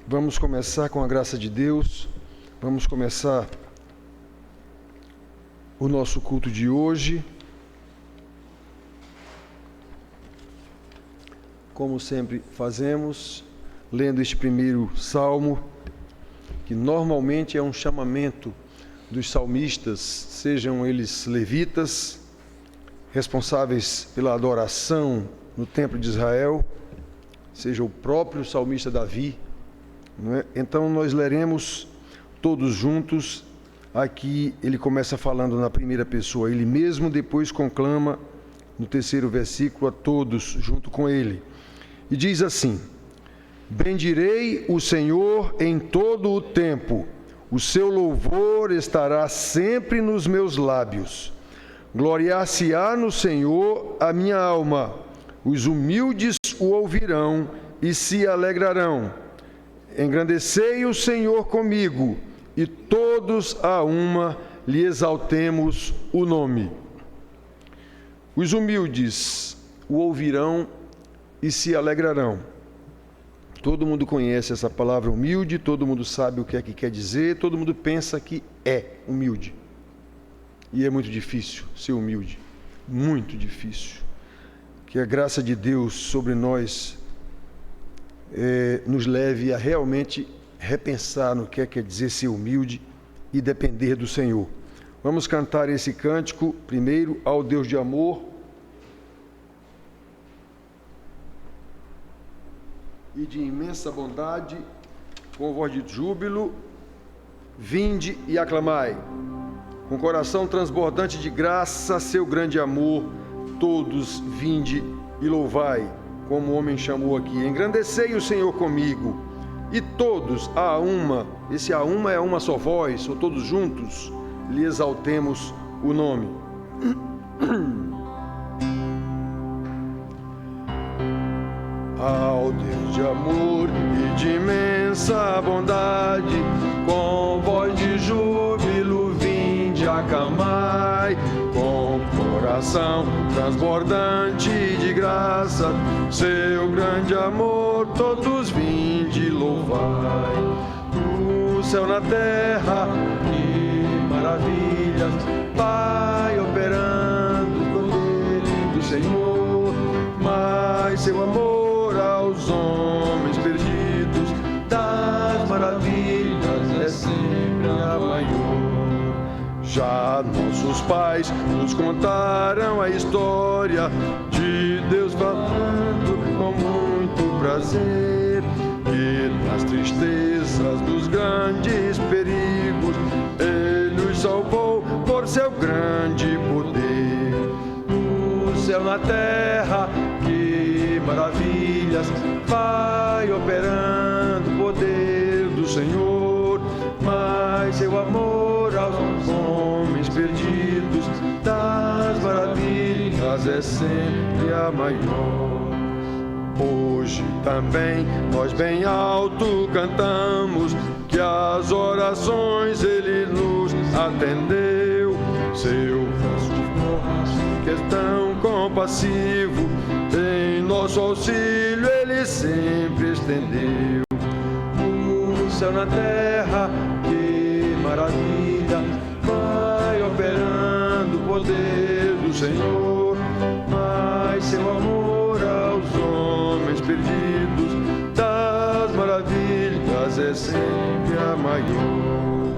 Vamos começar com a graça de Deus, vamos começar o nosso culto de hoje. Como sempre fazemos, lendo este primeiro salmo, que normalmente é um chamamento dos salmistas, sejam eles levitas, responsáveis pela adoração no templo de Israel, seja o próprio salmista Davi, não é? Então nós leremos todos juntos. Aqui ele começa falando na primeira pessoa, ele mesmo, depois conclama no terceiro versículo a todos junto com ele. E diz assim: bendirei o Senhor em todo o tempo, o seu louvor estará sempre nos meus lábios. Gloriar-se-á no Senhor a minha alma, os humildes o ouvirão e se alegrarão. Engrandecei o Senhor comigo, e todos a uma lhe exaltemos o nome. Os humildes o ouvirão e se alegrarão. Todo mundo conhece essa palavra humilde, todo mundo sabe o que é que quer dizer, todo mundo pensa que é humilde. E é muito difícil ser humilde, muito difícil. Que a graça de Deus sobre nós nos leve a realmente repensar no que é quer dizer ser humilde e depender do Senhor. Vamos cantar esse cântico primeiro ao Deus de amor e de imensa bondade, com voz de júbilo, vinde e aclamai. Com coração transbordante de graça, seu grande amor, todos vinde e louvai. Como o homem chamou aqui, engrandecei o Senhor comigo, e todos a uma, esse a uma é uma só voz, ou todos juntos, lhe exaltemos o nome. Ao Deus de amor e de imensa bondade, com voz de júbilo vinde aclamai, com coração transbordante de graça, seu grande amor todos vinde louvai. O céu na terra, que maravilhas, Pai operando o poder do Senhor, mas seu amor aos homens perdidos, das maravilhas é sempre a maior. Já nossos pais nos contaram a história de Deus falando com muito prazer, que nas tristezas dos grandes perigos Ele nos salvou por seu grande poder. No céu, na terra, que maravilhas, vai operando o poder do Senhor, mas seu amor aos homens perdidos, das maravilhas é sempre a maior. Hoje também nós bem alto cantamos, que as orações Ele nos atendeu, seu braço forte que é tão compassivo, em nosso auxílio Ele sempre estendeu. O céu na terra, que maravilha, vai operando o poder do Senhor, mas seu amor aos homens perdidos, das maravilhas é sempre a maior.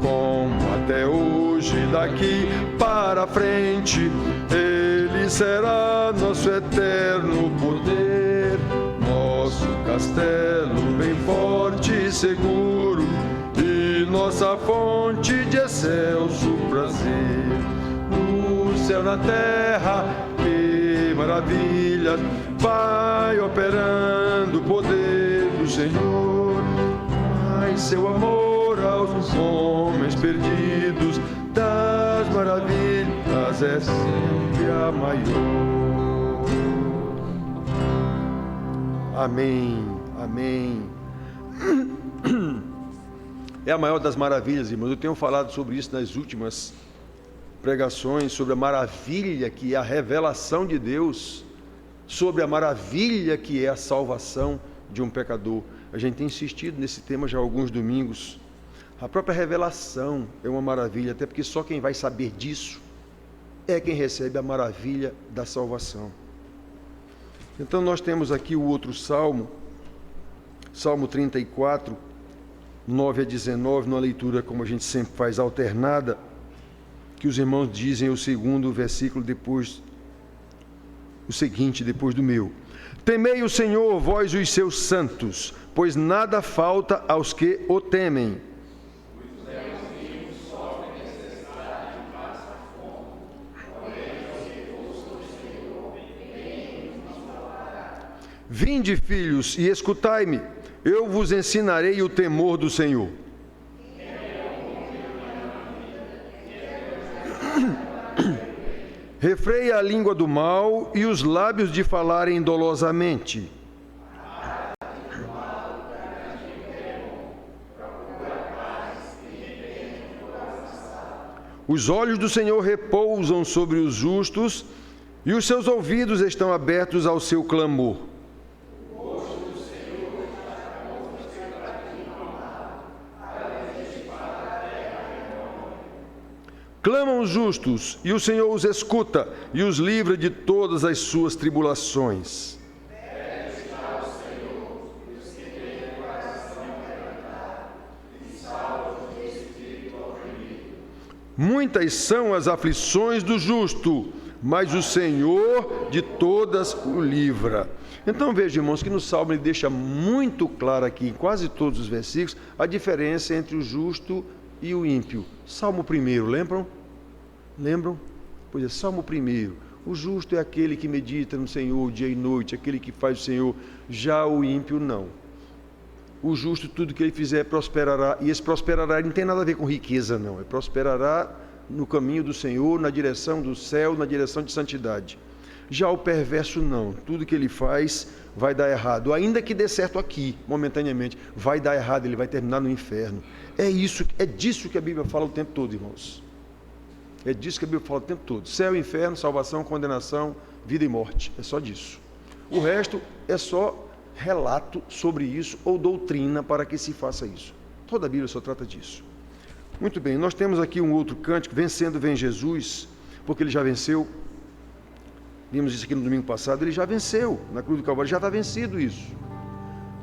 Como até hoje, daqui para frente, Ele será nosso eterno poder, nosso castelo bem forte e seguro, e nossa fonte de excelso prazer. No céu, na terra, que maravilhas, vai operando o poder do Senhor, mas seu amor aos homens perdidos, das maravilhas é sempre a maior. Amém, amém. É a maior das maravilhas, irmãos. Eu tenho falado sobre isso nas últimas pregações, sobre a maravilha que é a revelação de Deus, sobre a maravilha que é a salvação de um pecador. A gente tem insistido nesse tema já há alguns domingos. A própria revelação é uma maravilha, até porque só quem vai saber disso é quem recebe a maravilha da salvação. Então nós temos aqui o outro salmo, Salmo 34, 9 a 19, numa leitura como a gente sempre faz, alternada, que os irmãos dizem o segundo versículo depois, o seguinte, depois do meu. Temei o Senhor, vós os seus santos, pois nada falta aos que o temem. Vinde, filhos, e escutai-me, eu vos ensinarei o temor do Senhor. Refreia a língua do mal e os lábios de falarem dolosamente. Os olhos do Senhor repousam sobre os justos e os seus ouvidos estão abertos ao seu clamor. Clamam os justos, e o Senhor os escuta, e os livra de todas as suas tribulações. Muitas são as aflições do justo, mas o Senhor de todas o livra. Então veja, irmãos, que no Salmo ele deixa muito claro aqui, em quase todos os versículos, a diferença entre o justo e o ímpio. Salmo 1, lembram? Lembram? Pois é, Salmo 1. O justo é aquele que medita no Senhor dia e noite, aquele que faz o Senhor. Já o ímpio, não. O justo, tudo que ele fizer, prosperará. E esse prosperará não tem nada a ver com riqueza, não. É prosperará no caminho do Senhor, na direção do céu, na direção de santidade. Já o perverso, não. Tudo que ele faz vai dar errado. Ainda que dê certo aqui, momentaneamente, vai dar errado, ele vai terminar no inferno. É disso que a Bíblia fala o tempo todo, irmãos. É disso que a Bíblia fala o tempo todo. Céu, inferno, salvação, condenação, vida e morte. É só disso. O resto é só relato sobre isso ou doutrina para que se faça isso. Toda a Bíblia só trata disso. Muito bem, nós temos aqui um outro cântico, Vencendo Vem Jesus, porque ele já venceu. Vimos isso aqui no domingo passado, ele já venceu na cruz do Calvário, já está vencido isso.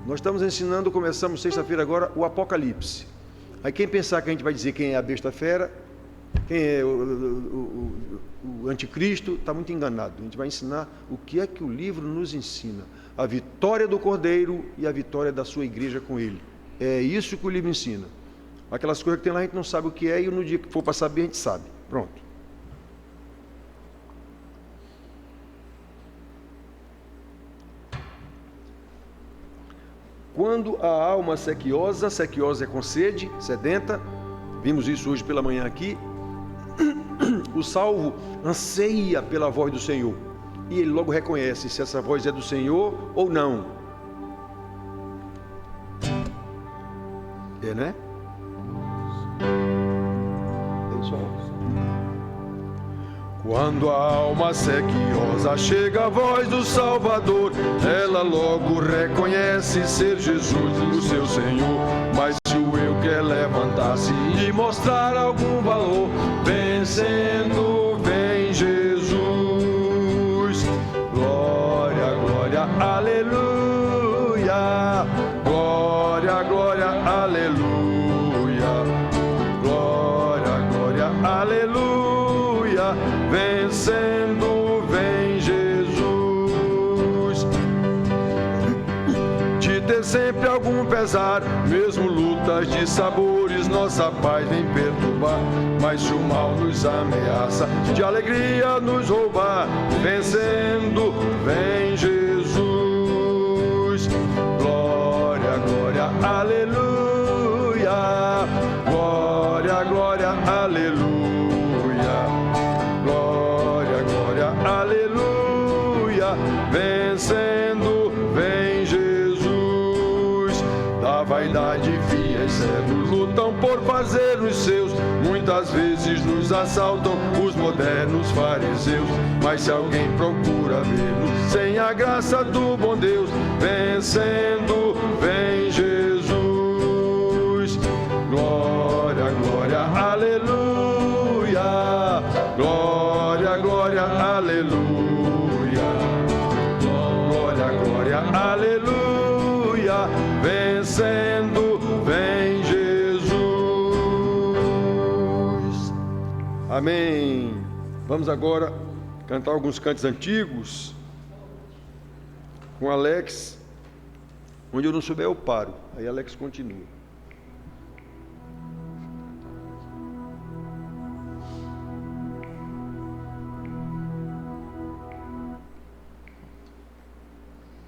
Nós estamos ensinando, começamos sexta-feira agora, o Apocalipse. Aí quem pensar que a gente vai dizer quem é a besta fera, quem é o anticristo, está muito enganado. A gente vai ensinar o que é que o livro nos ensina. A vitória do Cordeiro e a vitória da sua igreja com ele. É isso que o livro ensina. Aquelas coisas que tem lá a gente não sabe o que é e no dia que for para saber a gente sabe. Pronto. Quando a alma sequiosa é com sede, sedenta, vimos isso hoje pela manhã aqui, o salvo anseia pela voz do Senhor. E ele logo reconhece se essa voz é do Senhor ou não. É, né? É isso aí. Quando a alma sequiosa chega a voz do Salvador, ela logo reconhece ser Jesus o seu Senhor. Mas se o eu quer levantar-se e mostrar algum valor, vencendo vem Jesus. Glória, glória, aleluia. Glória, glória, aleluia. Glória, glória, aleluia. Vencendo vem Jesus. De ter sempre algum pesar, mesmo lutas de sabores, nossa paz vem perturbar. Mas se o mal nos ameaça, de alegria nos roubar, vencendo vem Jesus. Glória, glória, aleluia. Glória, glória, aleluia. Aleluia, vencendo vem Jesus. Da vaidade, fiéis servos lutam por fazer os seus. Muitas vezes nos assaltam os modernos fariseus. Mas se alguém procura ver-nos sem a graça do bom Deus, vencendo, vem Jesus. Glória, glória, aleluia. Glória, glória, aleluia. Glória, glória, aleluia. Vencendo, vem Jesus. Amém. Vamos agora cantar alguns cantos antigos com Alex. Onde eu não souber eu paro. Aí Alex continua.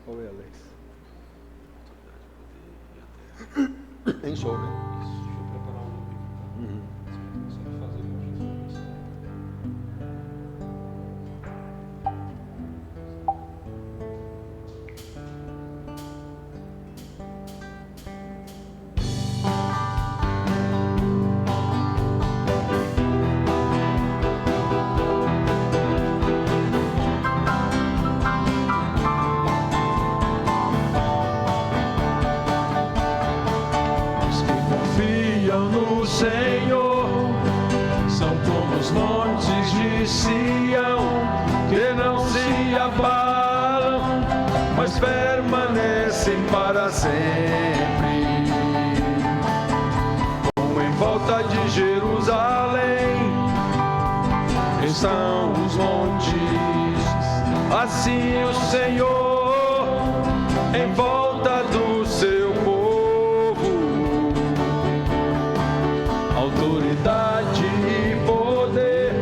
Qual é, Alex? Em sol, né? Deixa eu preparar um aqui. Só de fazer com Jesus. Senhor, são como os montes de Sião, que não se abalam, mas permanecem para sempre. Como em volta de Jerusalém estão os montes, assim o Senhor em volta do seu povo. Autoridade e poder,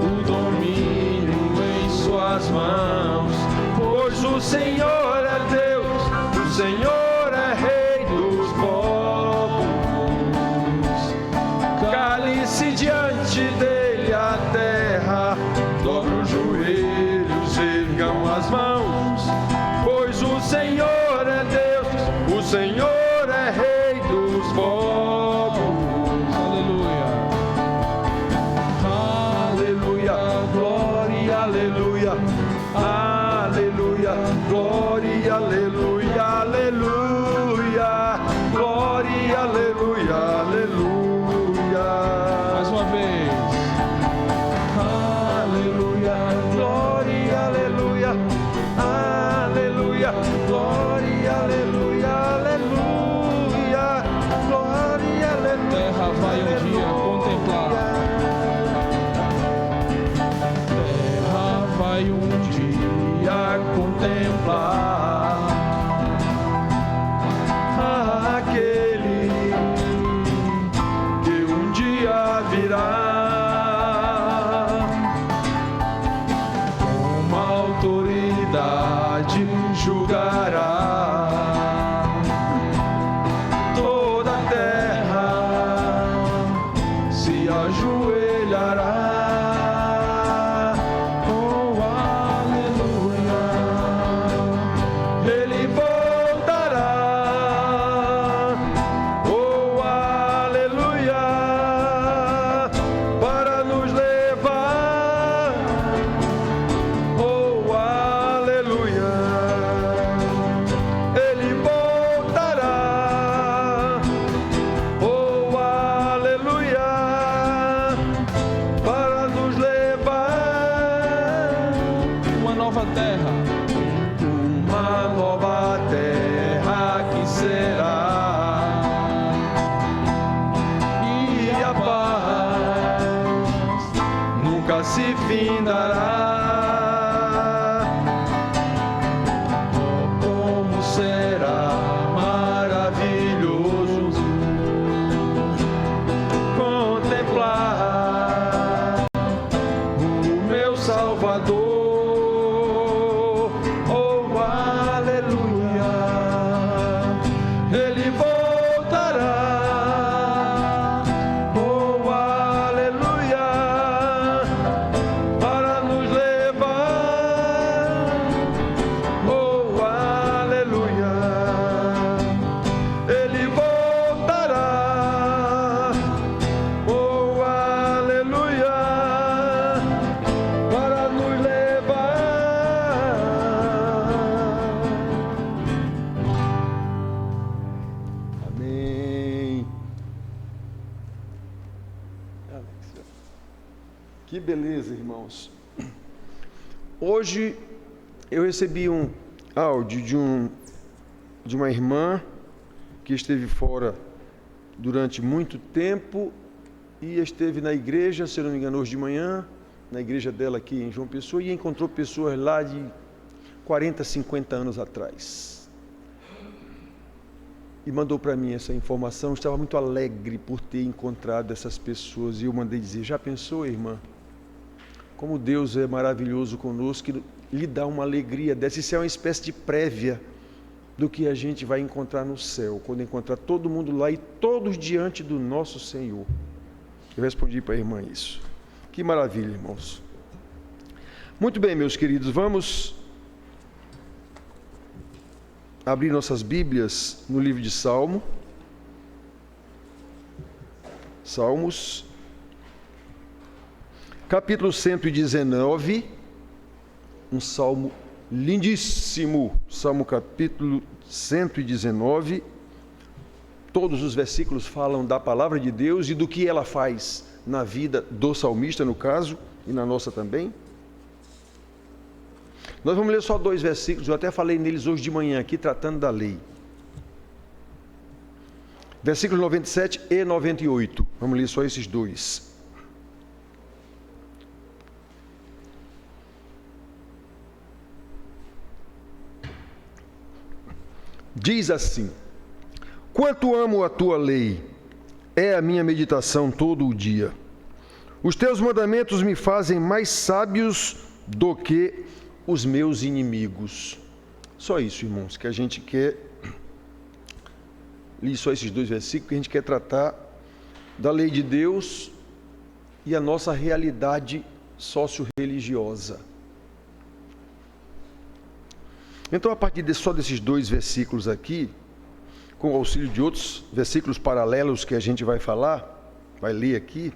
o domínio em suas mãos, pois o Senhor é Deus, o Senhor é Rei dos povos. Cale-se diante dele a terra, dobre os joelhos, ergam as mãos, pois o Senhor é Deus, o Senhor é Rei dos povos. Aleluia, aleluia, glória, aleluia, aleluia, glória, aleluia, aleluia. Mais uma vez. Aleluia, glória, aleluia, aleluia, glória, aleluia, aleluia, glória, aleluia. Terra vai um dia contemplar. Vai um dia contemplar aquele que um dia virá com uma autoridade, julgará toda a terra, se ajoelhará. Se findará. Oh, como será maravilhoso contemplar o meu Salvador. Oh, aleluia, ele voltará. Oh, aleluia, Que beleza, irmãos. Hoje eu recebi um áudio de uma irmã que esteve fora durante muito tempo e esteve na igreja, se não me engano, hoje de manhã, na igreja dela aqui em João Pessoa, e encontrou pessoas lá de 40, 50 anos atrás. E mandou para mim essa informação. Estava muito alegre por ter encontrado essas pessoas. E eu mandei dizer: já pensou, irmã? Como Deus é maravilhoso conosco, que lhe dá uma alegria dessa. Isso é uma espécie de prévia do que a gente vai encontrar no céu, quando encontrar todo mundo lá e todos diante do nosso Senhor. Eu respondi para a irmã isso. Que maravilha, irmãos. Muito bem, meus queridos, vamos abrir nossas Bíblias no livro de Salmos, capítulo 119, um salmo lindíssimo, Salmo capítulo 119, todos os versículos falam da palavra de Deus e do que ela faz na vida do salmista, no caso, e na nossa também. Nós vamos ler só 2 versículos, eu até falei neles hoje de manhã aqui, tratando da lei. Versículos 97 e 98, vamos ler só esses 2. Diz assim: quanto amo a tua lei, é a minha meditação todo o dia. Os teus mandamentos me fazem mais sábios do que os meus inimigos. Só isso, irmãos, que a gente quer. Li só esses 2 versículos, que a gente quer tratar da lei de Deus e a nossa realidade socio-religiosa. Então, a partir só desses 2 versículos aqui, com o auxílio de outros versículos paralelos que a gente vai falar, vai ler aqui,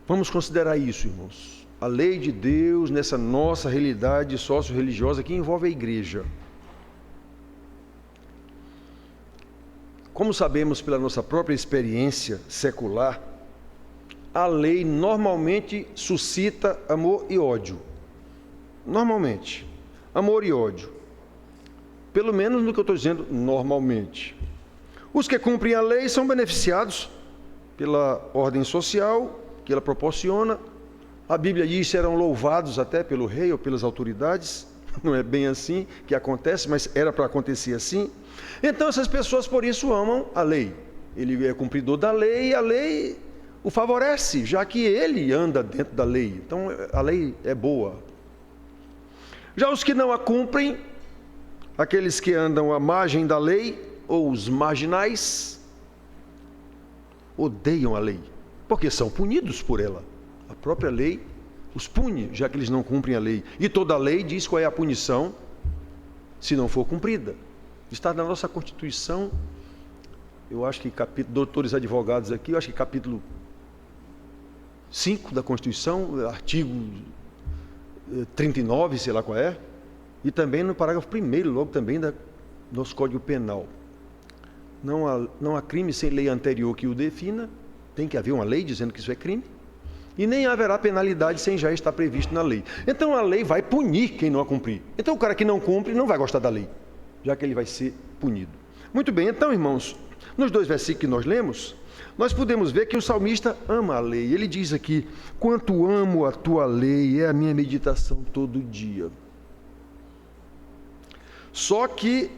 vamos considerar isso, irmãos. A lei de Deus nessa nossa realidade socio-religiosa que envolve a igreja. Como sabemos pela nossa própria experiência secular, a lei normalmente suscita amor e ódio. Normalmente. Amor e ódio. Pelo menos no que eu estou dizendo, normalmente. Os que cumprem a lei são beneficiados pela ordem social que ela proporciona. A Bíblia diz que serão louvados até pelo rei ou pelas autoridades. Não é bem assim que acontece, mas era para acontecer assim. Então essas pessoas por isso amam a lei. Ele é cumpridor da lei e a lei o favorece, já que ele anda dentro da lei. Então a lei é boa. Já os que não a cumprem, aqueles que andam à margem da lei, ou os marginais, odeiam a lei, porque são punidos por ela. A própria lei os pune, já que eles não cumprem a lei. E toda a lei diz qual é a punição se não for cumprida. Está na nossa Constituição, eu acho que doutores advogados aqui, eu acho que capítulo 5 da Constituição, artigo 39, sei lá qual é, e também no parágrafo 1º, logo também do nosso Código Penal. Não há crime sem lei anterior que o defina, tem que haver uma lei dizendo que isso é crime, e nem haverá penalidade sem já estar previsto na lei. Então a lei vai punir quem não a cumprir. Então o cara que não cumpre não vai gostar da lei, já que ele vai ser punido. Muito bem, então, irmãos, nos 2 versículos que nós lemos, nós podemos ver que o salmista ama a lei. Ele diz aqui: quanto amo a tua lei, é a minha meditação todo dia. Só que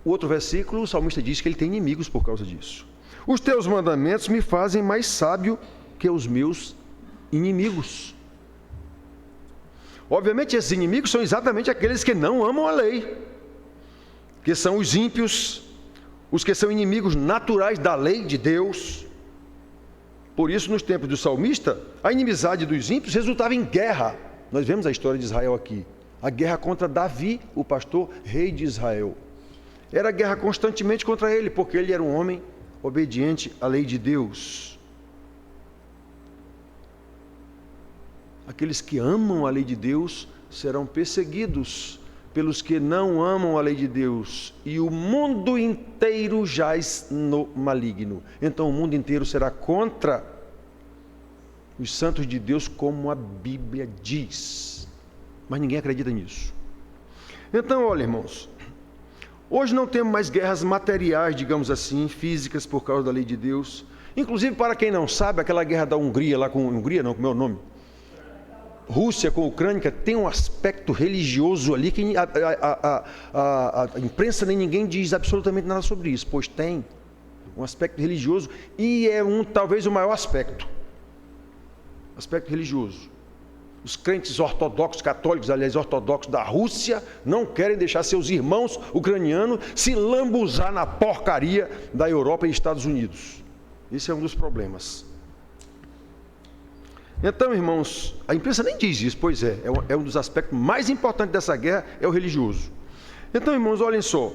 o outro versículo, o salmista diz que ele tem inimigos por causa disso. Os teus mandamentos me fazem mais sábio que os meus inimigos. Obviamente, esses inimigos são exatamente aqueles que não amam a lei, que são os ímpios, os que são inimigos naturais da lei de Deus. Por isso, nos tempos do salmista, a inimizade dos ímpios resultava em guerra. Nós vemos a história de Israel aqui. A guerra contra Davi, o pastor rei de Israel. Era guerra constantemente contra ele, porque ele era um homem obediente à lei de Deus. Aqueles que amam a lei de Deus serão perseguidos pelos que não amam a lei de Deus, e o mundo inteiro jaz no maligno. Então o mundo inteiro será contra os santos de Deus como a Bíblia diz. Mas ninguém acredita nisso. Então, olha, irmãos, hoje não temos mais guerras materiais, digamos assim, físicas, por causa da lei de Deus. Inclusive, para quem não sabe, aquela guerra da Hungria, lá com Hungria, não, como é o nome? Rússia com a Ucrânia, tem um aspecto religioso ali que a imprensa nem ninguém diz absolutamente nada sobre isso, pois tem um aspecto religioso e é talvez o maior aspecto religioso. Os crentes ortodoxos, católicos, aliás, ortodoxos da Rússia, não querem deixar seus irmãos ucranianos se lambuzar na porcaria da Europa e Estados Unidos. Esse é um dos problemas. Então, irmãos, a imprensa nem diz isso, pois é um dos aspectos mais importantes dessa guerra, é o religioso. Então, irmãos, olhem só,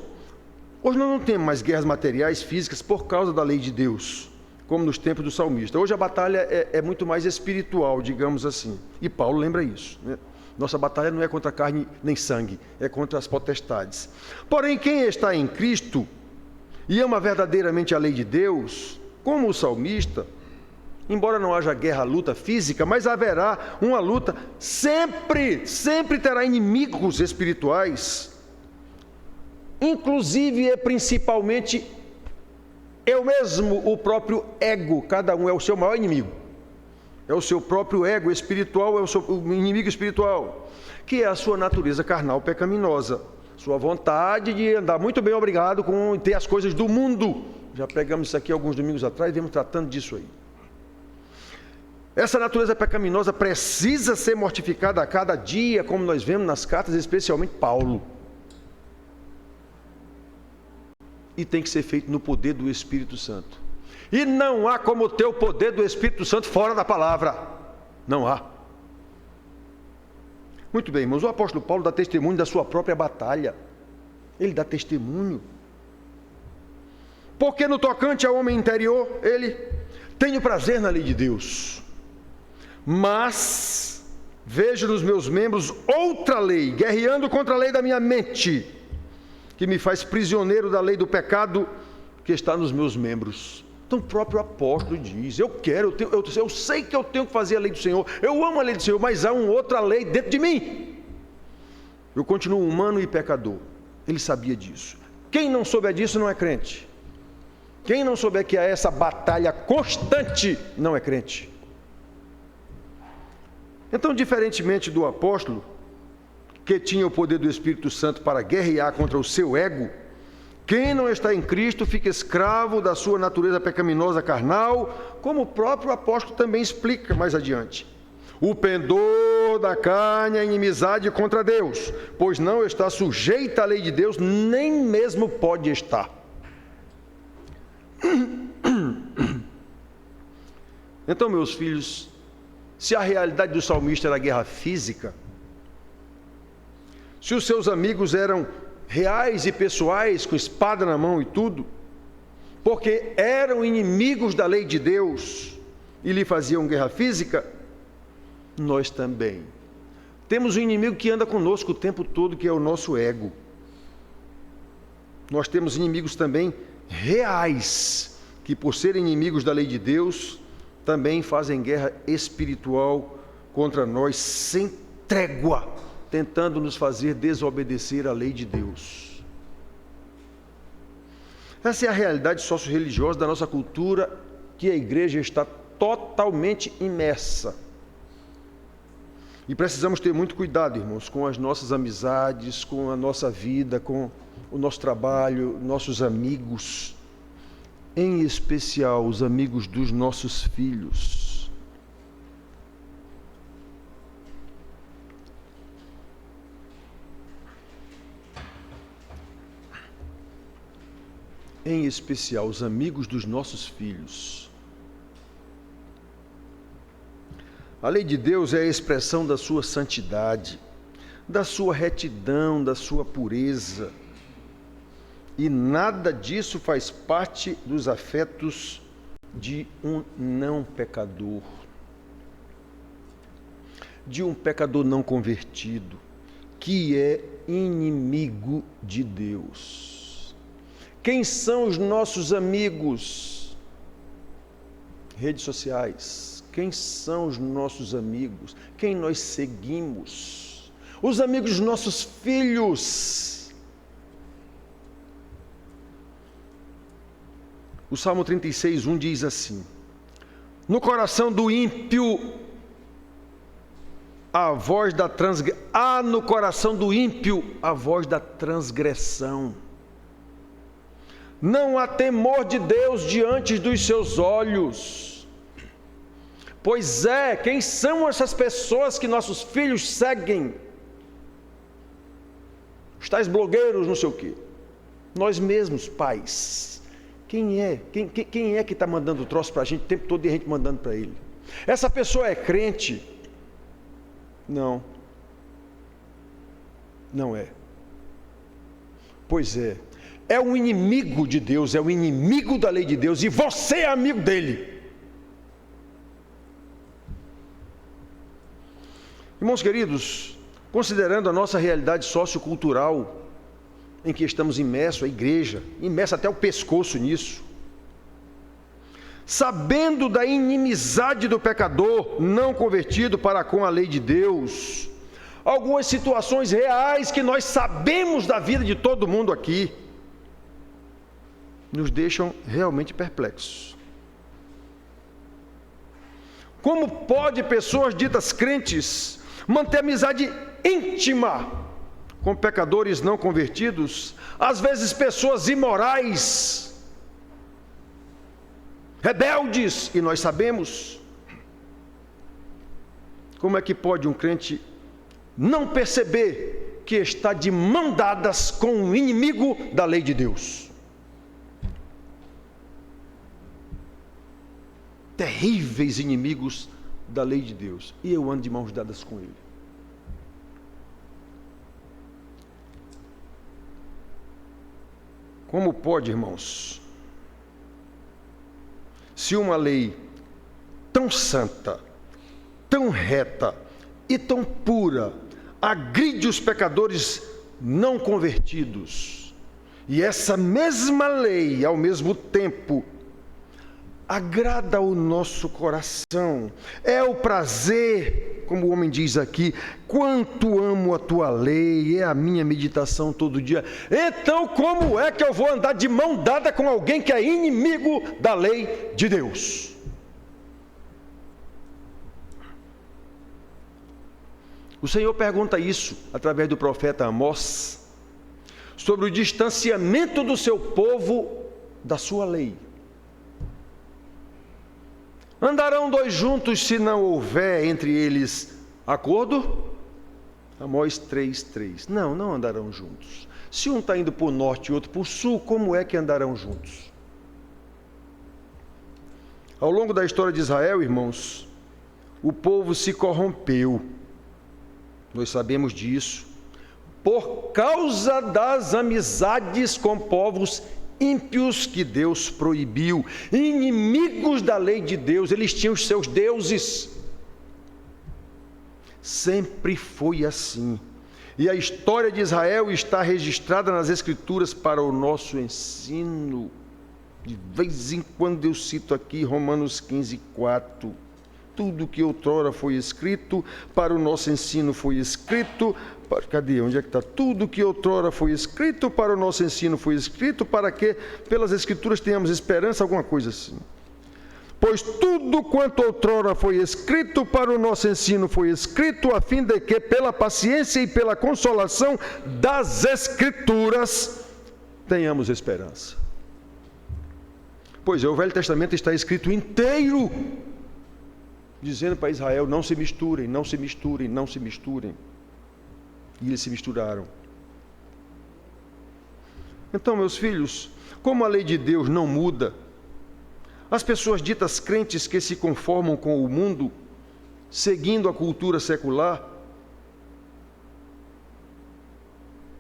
hoje nós não temos mais guerras materiais, físicas, por causa da lei de Deus, como nos tempos do salmista. Hoje a batalha é muito mais espiritual, digamos assim, e Paulo lembra isso, né? Nossa batalha não é contra carne nem sangue, é contra as potestades. Porém, quem está em Cristo e ama verdadeiramente a lei de Deus, como o salmista, embora não haja guerra, luta física, mas haverá uma luta, sempre terá inimigos espirituais, inclusive e principalmente eu mesmo, o próprio ego, cada um é o seu maior inimigo, é o seu próprio ego espiritual, é o inimigo espiritual, que é a sua natureza carnal pecaminosa, sua vontade de andar muito bem, obrigado, com ter as coisas do mundo. Já pegamos isso aqui alguns domingos atrás e vemos tratando disso aí. Essa natureza pecaminosa precisa ser mortificada a cada dia, como nós vemos nas cartas, especialmente Paulo. E tem que ser feito no poder do Espírito Santo. E não há como ter o poder do Espírito Santo fora da palavra. Não há. Muito bem, irmãos, o apóstolo Paulo dá testemunho da sua própria batalha. Ele dá testemunho. Porque no tocante ao homem interior, ele tem prazer na lei de Deus. Mas vejo nos meus membros outra lei, guerreando contra a lei da minha mente, que me faz prisioneiro da lei do pecado que está nos meus membros. Então o próprio apóstolo diz, eu sei que eu tenho que fazer a lei do Senhor, eu amo a lei do Senhor, mas há uma outra lei dentro de mim. Eu continuo humano e pecador. Ele sabia disso. Quem não souber disso não é crente. Quem não souber que há essa batalha constante não é crente. Então, diferentemente do apóstolo, que tinha o poder do Espírito Santo para guerrear contra o seu ego, quem não está em Cristo fica escravo da sua natureza pecaminosa carnal, como o próprio apóstolo também explica mais adiante. O pendor da carne é inimizade contra Deus, pois não está sujeita à lei de Deus, nem mesmo pode estar. Então, meus filhos, se a realidade do salmista era a guerra física, se os seus amigos eram reais e pessoais, com espada na mão e tudo, porque eram inimigos da lei de Deus e lhe faziam guerra física, nós também temos um inimigo que anda conosco o tempo todo, que é o nosso ego. Nós temos inimigos também reais, que por serem inimigos da lei de Deus, também fazem guerra espiritual contra nós sem trégua, tentando nos fazer desobedecer à lei de Deus. Essa é a realidade socio-religiosa da nossa cultura, que a igreja está totalmente imersa. E precisamos ter muito cuidado, irmãos, com as nossas amizades, com a nossa vida, com o nosso trabalho, nossos amigos, em especial os amigos dos nossos filhos. Em especial os amigos dos nossos filhos. A lei de Deus é a expressão da sua santidade, da sua retidão, da sua pureza. E nada disso faz parte dos afetos de um não pecador, de um pecador não convertido, que é inimigo de Deus. Quem são os nossos amigos? Redes sociais, Quem são os nossos amigos? Quem nós seguimos? Os amigos dos nossos filhos. O Salmo 36:1 diz assim: no coração do ímpio a voz da transgressão. Há no coração do ímpio a voz da transgressão. Não há temor de Deus diante dos seus olhos. Pois é, quem são essas pessoas que nossos filhos seguem? Os tais blogueiros, não sei o quê. Nós mesmos, pais. Quem é? Quem é que está mandando o troço para a gente o tempo todo e a gente mandando para ele? Essa pessoa é crente? Não. Não é. Pois é. É um inimigo de Deus, é um inimigo da lei de Deus, e você é amigo dele. Irmãos queridos, considerando a nossa realidade sociocultural, em que estamos imersos, a igreja, imersa até o pescoço nisso, sabendo da inimizade do pecador não convertido para com a lei de Deus, algumas situações reais que nós sabemos da vida de todo mundo aqui, nos deixam realmente perplexos. Como pode pessoas ditas crentes manter amizade íntima com pecadores não convertidos, às vezes pessoas imorais, rebeldes, e nós sabemos? Como é que pode um crente não perceber que está de mão dadas com um inimigo da lei de Deus? Terríveis inimigos da lei de Deus, e eu ando de mãos dadas com ele. Como pode, irmãos, se uma lei tão santa, tão reta e tão pura agride os pecadores não convertidos, e essa mesma lei, ao mesmo tempo, agrada ao nosso coração, é o prazer, como o homem diz aqui, quanto amo a tua lei, é a minha meditação todo dia. Então como é que eu vou andar de mão dada com alguém que é inimigo da lei de Deus? O Senhor pergunta isso através do profeta Amós, sobre o distanciamento do seu povo da sua lei. Andarão dois juntos se não houver entre eles acordo? Amós 3:3. Não andarão juntos. Se um está indo para o norte e outro para o sul, como é que andarão juntos? Ao longo da história de Israel, irmãos, o povo se corrompeu. Nós sabemos disso. Por causa das amizades com povos ímpios que Deus proibiu, inimigos da lei de Deus, eles tinham os seus deuses. Sempre foi assim. E a história de Israel está registrada nas Escrituras para o nosso ensino. De vez em quando eu cito aqui Romanos 15:4. Tudo que outrora foi escrito para o nosso ensino foi escrito. Cadê? Onde é que está? Tudo que outrora foi escrito para o nosso ensino foi escrito para que pelas Escrituras tenhamos esperança, alguma coisa assim. Pois tudo quanto outrora foi escrito para o nosso ensino foi escrito a fim de que pela paciência e pela consolação das Escrituras tenhamos esperança. Pois é, o Velho Testamento está escrito inteiro dizendo para Israel: não se misturem, não se misturem, não se misturem. E eles se misturaram. Então, meus filhos, como a lei de Deus não muda, as pessoas ditas crentes que se conformam com o mundo, seguindo a cultura secular,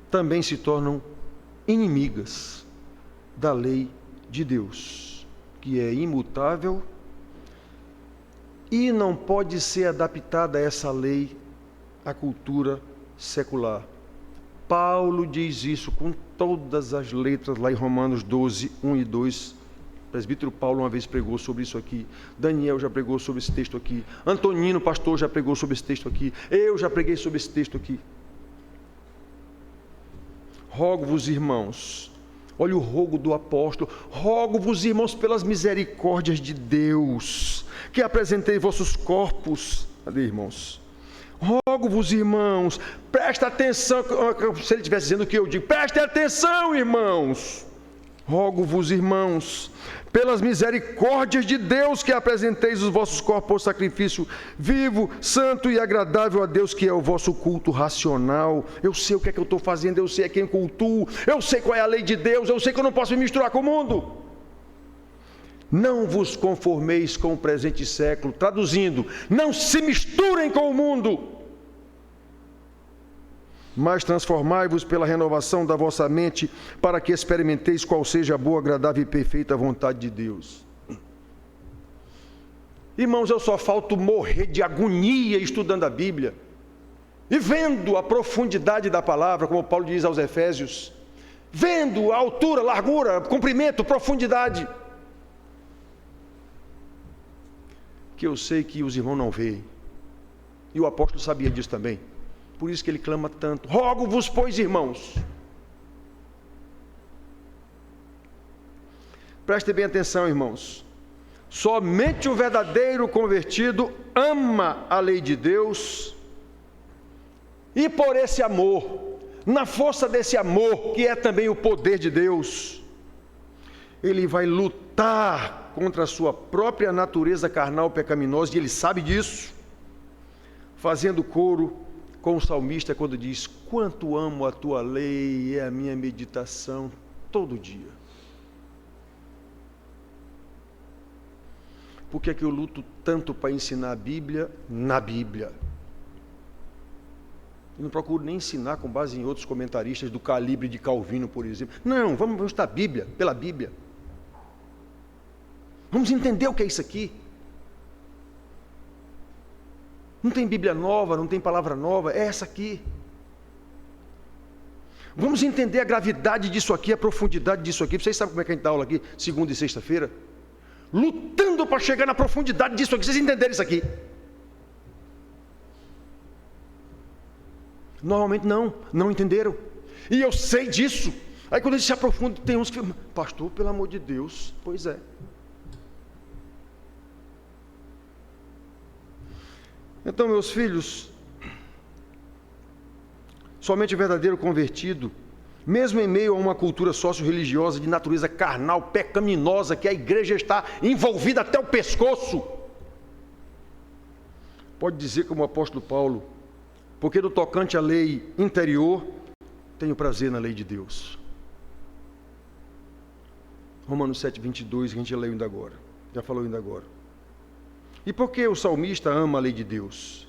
também se tornam inimigas da lei de Deus, que é imutável e não pode ser adaptada a essa lei à cultura secular. Paulo diz isso com todas as letras lá em Romanos 12:1 e 2, O presbítero Paulo uma vez pregou sobre isso aqui. Daniel já pregou sobre esse texto aqui. Antonino, pastor, já pregou sobre esse texto aqui. Eu já preguei sobre esse texto aqui. Rogo-vos, irmãos, olha o rogo do apóstolo, rogo-vos, irmãos, pelas misericórdias de Deus, que apresentei vossos corpos. Cadê, irmãos? Rogo-vos, irmãos, presta atenção, se ele estivesse dizendo o que eu digo, preste atenção, irmãos. Rogo-vos, irmãos, pelas misericórdias de Deus, que apresenteis os vossos corpos por sacrifício vivo, santo e agradável a Deus, que é o vosso culto racional. Eu sei o que é que eu estou fazendo, eu sei a quem cultuo, eu sei qual é a lei de Deus, eu sei que eu não posso me misturar com o mundo. Não vos conformeis com o presente século, traduzindo, não se misturem com o mundo, mas transformai-vos pela renovação da vossa mente, para que experimenteis qual seja a boa, agradável e perfeita vontade de Deus. Irmãos, eu só falto morrer de agonia estudando a Bíblia e vendo a profundidade da palavra, como Paulo diz aos Efésios, vendo a altura, largura, comprimento, profundidade, que eu sei que os irmãos não veem, e o apóstolo sabia disso também. Por isso que ele clama tanto: rogo-vos, pois, irmãos. Prestem bem atenção, irmãos. Somente o verdadeiro convertido ama a lei de Deus, e por esse amor, na força desse amor, que é também o poder de Deus, ele vai lutar contra a sua própria natureza carnal pecaminosa, e ele sabe disso, fazendo coro com o salmista quando diz: quanto amo a tua lei, é a minha meditação todo dia. Por que é que eu luto tanto para ensinar a Bíblia na Bíblia? Eu não procuro nem ensinar com base em outros comentaristas do calibre de Calvino, por exemplo. Não, vamos estudar a Bíblia, pela Bíblia. Vamos entender o que é isso aqui. Não tem Bíblia nova, não tem palavra nova, é essa aqui. Vamos entender a gravidade disso aqui, a profundidade disso aqui. Vocês sabem como é que a gente dá aula aqui, segunda e sexta-feira? Lutando para chegar na profundidade disso aqui, vocês entenderem isso aqui. Normalmente não entenderam. E eu sei disso. Aí quando eles se aprofundam, tem uns que falam: pastor, pelo amor de Deus. Pois é. Então, meus filhos, somente o verdadeiro convertido, mesmo em meio a uma cultura socio-religiosa de natureza carnal, pecaminosa, que a igreja está envolvida até o pescoço, pode dizer como o apóstolo Paulo: porque no tocante à lei interior, tenho prazer na lei de Deus. Romanos 7:22, que a gente já leu ainda agora, já falou ainda agora. E por que o salmista ama a lei de Deus?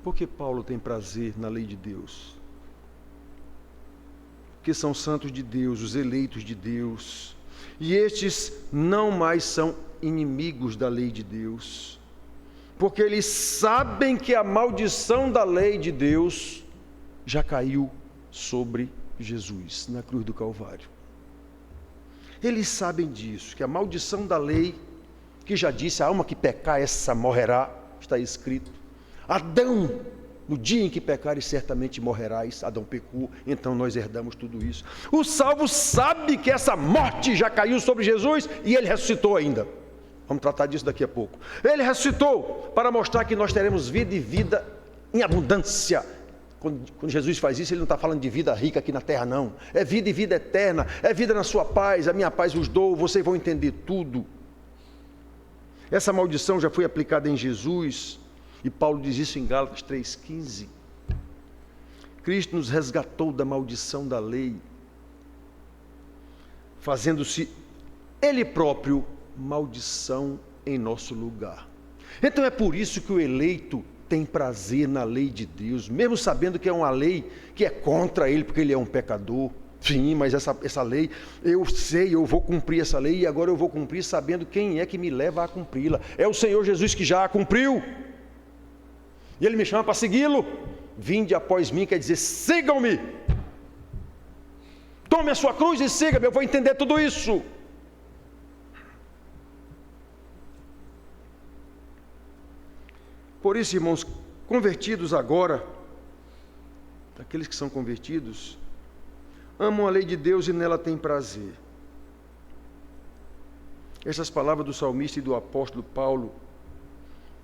Porque Paulo tem prazer na lei de Deus. Porque são santos de Deus, os eleitos de Deus. E estes não mais são inimigos da lei de Deus. Porque eles sabem que a maldição da lei de Deus já caiu sobre Jesus, na cruz do Calvário. Eles sabem disso, que a maldição da lei, que já disse: a alma que pecar, essa morrerá, está escrito. Adão, no dia em que pecares, certamente morrerás. Adão pecou, então nós herdamos tudo isso. O salvo sabe que essa morte já caiu sobre Jesus e ele ressuscitou ainda. Vamos tratar disso daqui a pouco. Ele ressuscitou para mostrar que nós teremos vida e vida em abundância. Quando Jesus faz isso, ele não está falando de vida rica aqui na terra, não. É vida e vida eterna, é vida na sua paz, a minha paz vos dou, vocês vão entender tudo. Essa maldição já foi aplicada em Jesus, e Paulo diz isso em Gálatas 3,15. Cristo nos resgatou da maldição da lei, fazendo-se Ele próprio maldição em nosso lugar. Então é por isso que o eleito tem prazer na lei de Deus, mesmo sabendo que é uma lei que é contra ele, porque ele é um pecador. Sim, mas essa lei, eu sei, eu vou cumprir essa lei, e agora eu vou cumprir sabendo quem é que me leva a cumpri-la. É o Senhor Jesus que já a cumpriu, e Ele me chama para segui-lo. Vinde após mim, quer dizer, sigam-me, tome a sua cruz e siga-me, eu vou entender tudo isso. Por isso, irmãos, convertidos agora, aqueles que são convertidos, amam a lei de Deus e nela têm prazer. Essas palavras do salmista e do apóstolo Paulo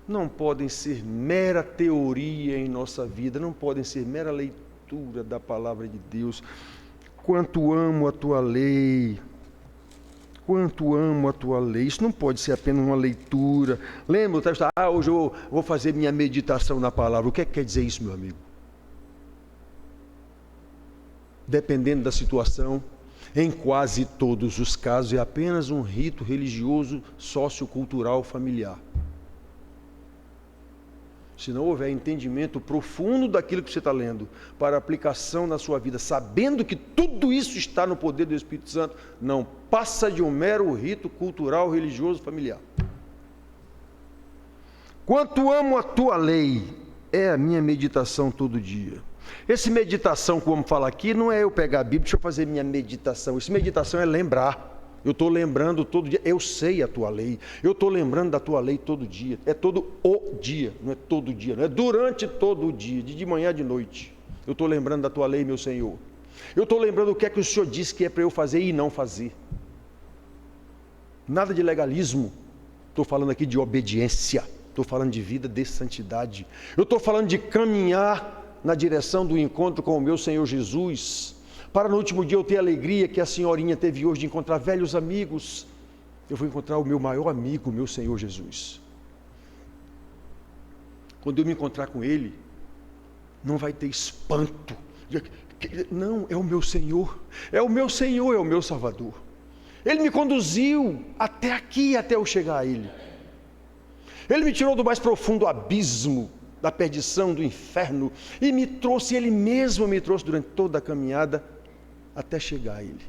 não podem ser mera teoria em nossa vida, não podem ser mera leitura da palavra de Deus. Quanto amo a tua lei, quanto amo a tua lei. Isso não pode ser apenas uma leitura. Lembra, hoje eu vou fazer minha meditação na palavra. O que é que quer dizer isso, meu amigo? Dependendo da situação, em quase todos os casos, é apenas um rito religioso, sociocultural, familiar. Se não houver entendimento profundo daquilo que você está lendo, para aplicação na sua vida, sabendo que tudo isso está no poder do Espírito Santo, não passa de um mero rito cultural, religioso, familiar. Quanto amo a tua lei, é a minha meditação todo dia. Essa meditação que vamos falar aqui, não é eu pegar a Bíblia, deixa eu fazer minha meditação. Essa meditação é lembrar. Eu estou lembrando todo dia, eu sei a tua lei, eu estou lembrando da tua lei todo dia, é todo o dia, não é todo dia, não é durante todo o dia, de manhã, de noite, eu estou lembrando da tua lei, meu Senhor, eu estou lembrando o que é que o Senhor disse que é para eu fazer e não fazer, nada de legalismo, estou falando aqui de obediência, estou falando de vida de santidade, eu estou falando de caminhar na direção do encontro com o meu Senhor Jesus, para no último dia eu ter a alegria que a senhorinha teve hoje de encontrar velhos amigos. Eu vou encontrar o meu maior amigo, meu Senhor Jesus. Quando eu me encontrar com Ele, não vai ter espanto. Não, é o meu Senhor, é o meu Senhor, é o meu Salvador. Ele me conduziu até aqui, até eu chegar a Ele. Ele me tirou do mais profundo abismo, da perdição, do inferno, e me trouxe, Ele mesmo me trouxe durante toda a caminhada, até chegar a Ele.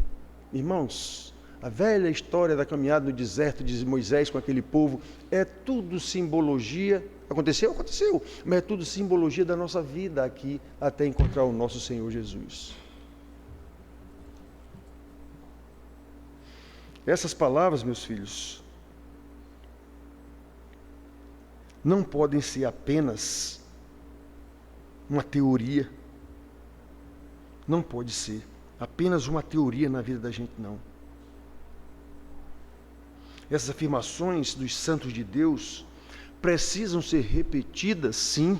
Irmãos, a velha história da caminhada no deserto de Moisés com aquele povo, é tudo simbologia, aconteceu, mas é tudo simbologia da nossa vida aqui, até encontrar o nosso Senhor Jesus. Essas palavras, meus filhos, não podem ser apenas uma teoria, não pode ser apenas uma teoria na vida da gente, não. Essas afirmações dos santos de Deus precisam ser repetidas, sim,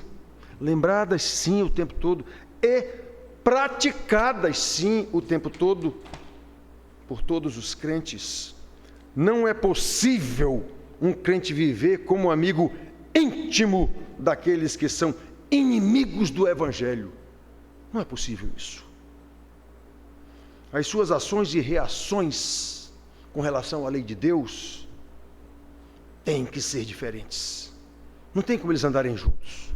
lembradas, sim, o tempo todo, e praticadas, sim, o tempo todo, por todos os crentes. Não é possível um crente viver como amigo íntimo daqueles que são inimigos do Evangelho. Não é possível isso. As suas ações e reações com relação à lei de Deus têm que ser diferentes. Não tem como eles andarem juntos.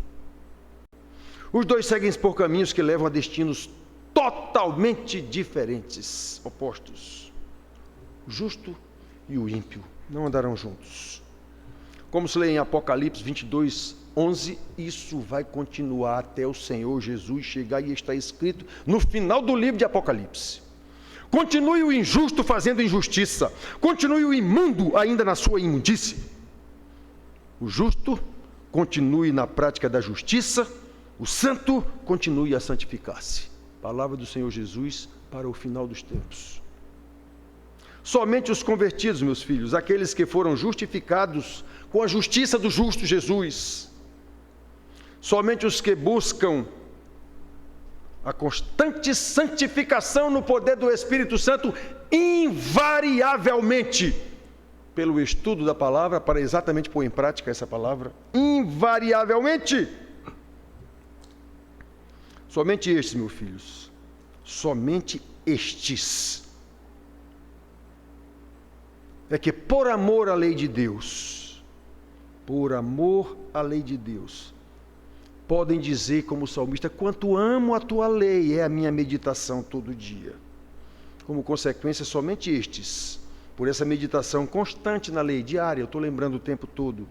Os dois seguem por caminhos que levam a destinos totalmente diferentes, opostos. O justo e o ímpio não andarão juntos. Como se lê em Apocalipse 22, 11, isso vai continuar até o Senhor Jesus chegar, e está escrito no final do livro de Apocalipse. Continue o injusto fazendo injustiça, continue o imundo ainda na sua imundície. O justo continue na prática da justiça, o santo continue a santificar-se. Palavra do Senhor Jesus para o final dos tempos. Somente os convertidos, meus filhos, aqueles que foram justificados com a justiça do justo Jesus, somente os que buscam a constante santificação no poder do Espírito Santo, invariavelmente, pelo estudo da palavra, para exatamente pôr em prática essa palavra, invariavelmente. Somente estes, meus filhos, somente estes, é que por amor à lei de Deus, podem dizer como salmista, quanto amo a tua lei, é a minha meditação todo dia. Como consequência, somente estes, por essa meditação constante na lei diária, eu estou lembrando o tempo todo,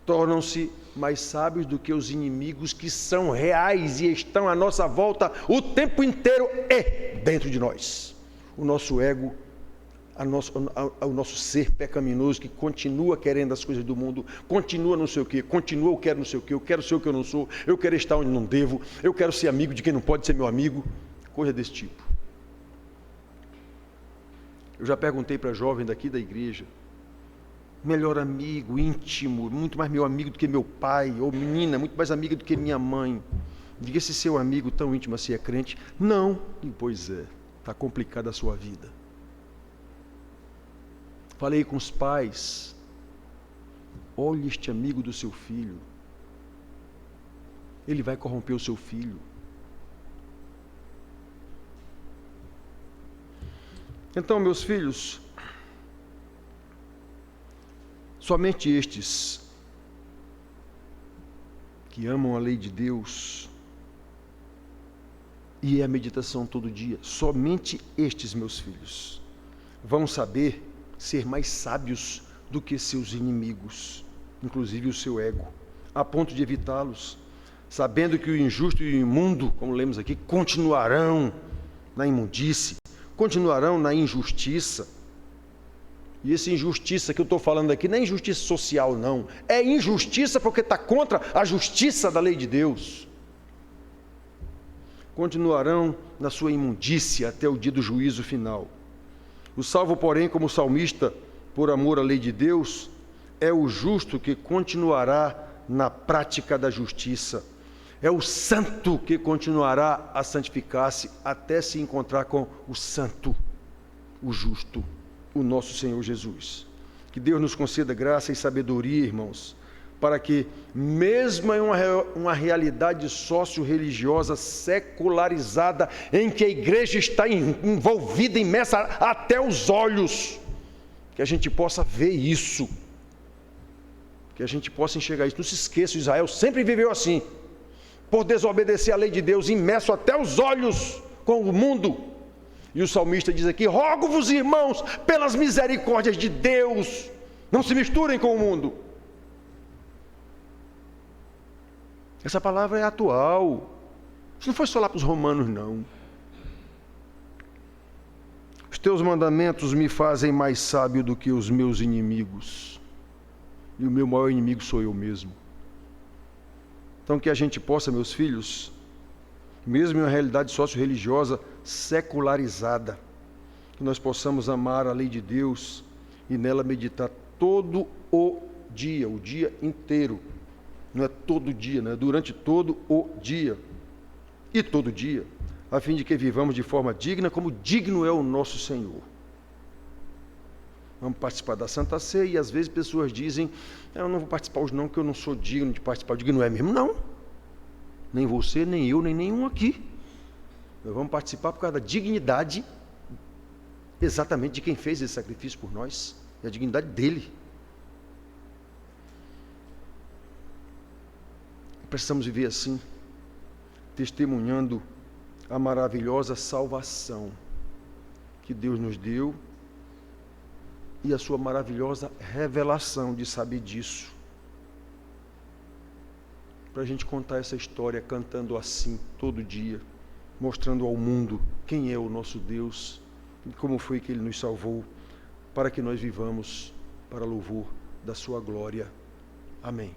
tornam-se mais sábios do que os inimigos que são reais e estão à nossa volta o tempo inteiro e dentro de nós. O nosso ego, ao nosso ser pecaminoso, que continua querendo as coisas do mundo, continua não sei o quê, continua eu quero não sei o quê, eu quero ser o que eu não sou, eu quero estar onde não devo, eu quero ser amigo de quem não pode ser meu amigo, coisa desse tipo. Eu já perguntei para jovem daqui da igreja, melhor amigo, íntimo, muito mais meu amigo do que meu pai, ou menina, muito mais amiga do que minha mãe. Diga se seu amigo tão íntimo assim é crente. Não, e pois é, está complicada a sua vida. Falei com os pais, olhe este amigo do seu filho, ele vai corromper o seu filho. Então, meus filhos, somente estes que amam a lei de Deus e a meditação todo dia, somente estes, meus filhos, vão saber ser mais sábios do que seus inimigos, inclusive o seu ego, a ponto de evitá-los, sabendo que o injusto e o imundo, como lemos aqui, continuarão na imundície, continuarão na injustiça. E essa injustiça que eu estou falando aqui não é injustiça social, não. É injustiça porque está contra a justiça da lei de Deus. Continuarão na sua imundícia até o dia do juízo final. O salvo, porém, como salmista, por amor à lei de Deus, é o justo que continuará na prática da justiça. É o santo que continuará a santificar-se até se encontrar com o santo, o justo, o nosso Senhor Jesus. Que Deus nos conceda graça e sabedoria, irmãos, para que, mesmo em uma realidade socio-religiosa secularizada, em que a igreja está envolvida, imersa até os olhos, que a gente possa ver isso, que a gente possa enxergar isso. Não se esqueça, Israel sempre viveu assim, por desobedecer a lei de Deus, imerso até os olhos com o mundo. E o salmista diz aqui: rogo-vos, irmãos, pelas misericórdias de Deus, não se misturem com o mundo. Essa palavra é atual. Isso não foi só lá para os romanos, não. Os teus mandamentos me fazem mais sábio do que os meus inimigos. E o meu maior inimigo sou eu mesmo. Então, que a gente possa, meus filhos, mesmo em uma realidade socio-religiosa secularizada, que nós possamos amar a lei de Deus e nela meditar todo o dia inteiro. Não é todo dia, não é durante todo o dia. E todo dia, a fim de que vivamos de forma digna, como digno é o nosso Senhor. Vamos participar da Santa Ceia e às vezes pessoas dizem: eu não vou participar hoje não, porque eu não sou digno de participar. Digno é mesmo? Não. Nem você, nem eu, nem nenhum aqui. Nós vamos participar por causa da dignidade exatamente de quem fez esse sacrifício por nós. É a dignidade dele. Precisamos viver assim, testemunhando a maravilhosa salvação que Deus nos deu e a sua maravilhosa revelação de saber disso. Para a gente contar essa história cantando assim todo dia, mostrando ao mundo quem é o nosso Deus e como foi que Ele nos salvou, para que nós vivamos para louvor da sua glória. Amém.